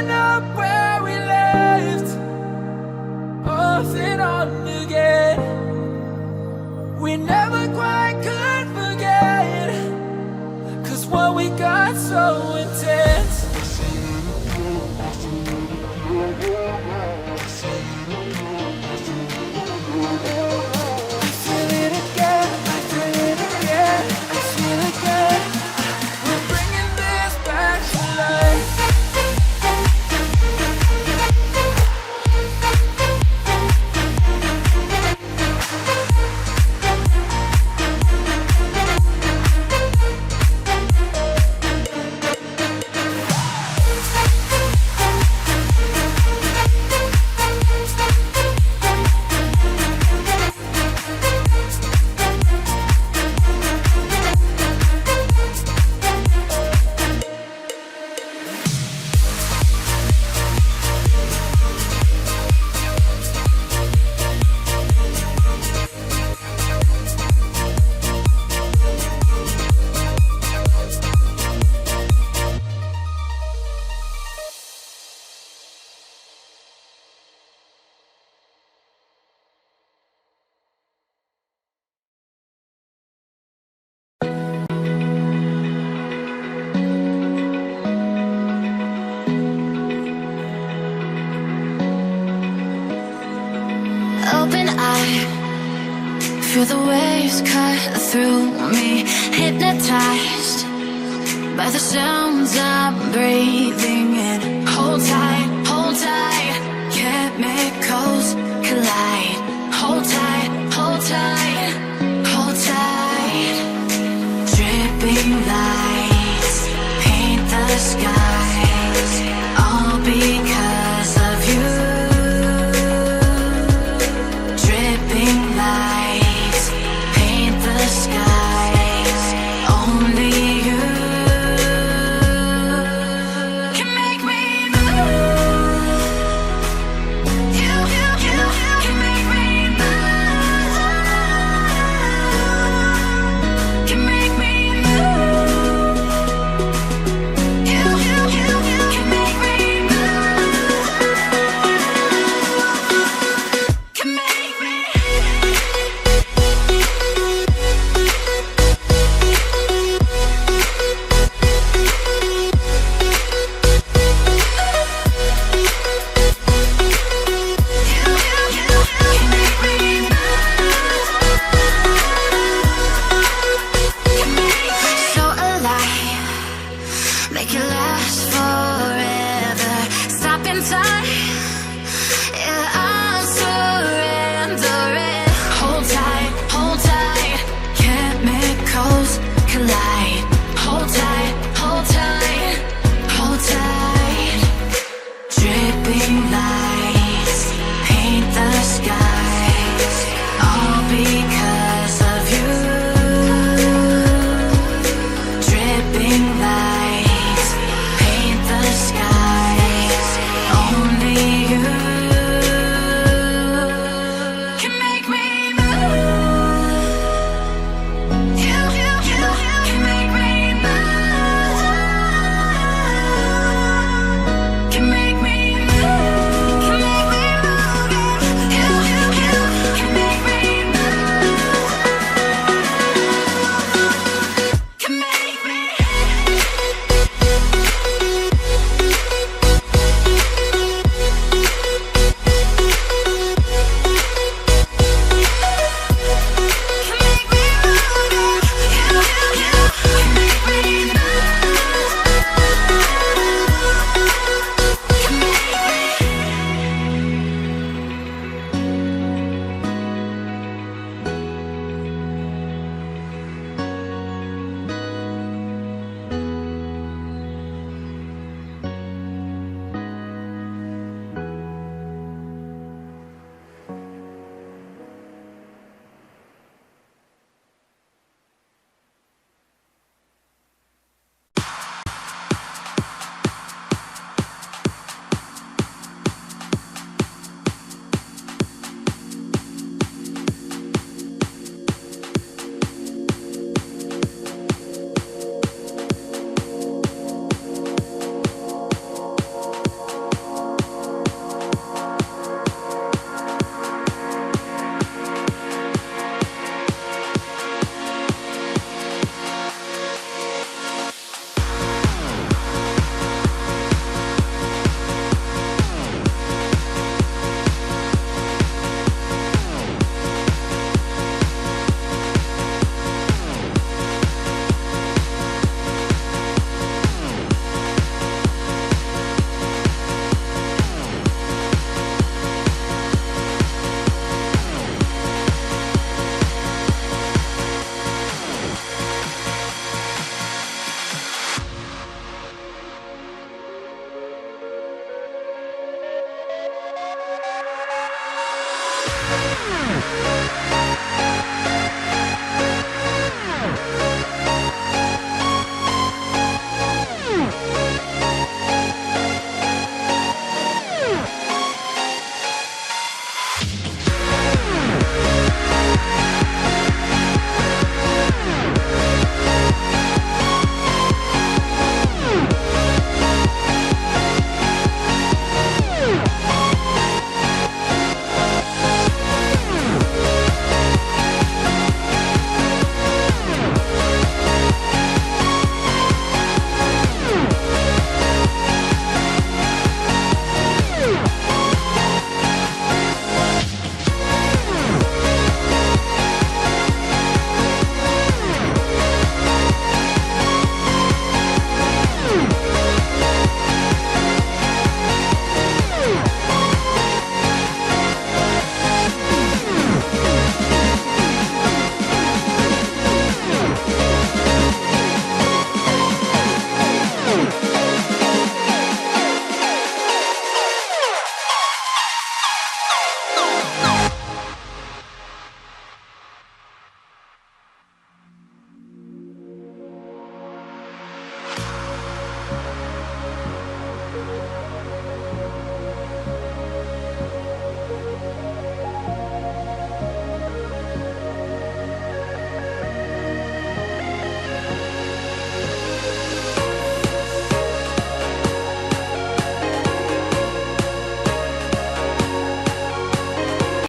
picking up where we left, off and on again. We never quite could forget, 'cause what we got so intense. I feel it again, I feel it again, I feel it again. We're bringing this back to life. Open eye, feel the waves cut through me, hypnotized by the sounds I'm breathing in. Hold tight, chemicals collide. Hold tight, hold tight, hold tight. Dripping lights paint the skies, all because of you. Dripping lights paint the skies, only you can make me move. You can make me move. Can make me move. You can make me move. Can make me. So alive, make it last forever. Stop in time.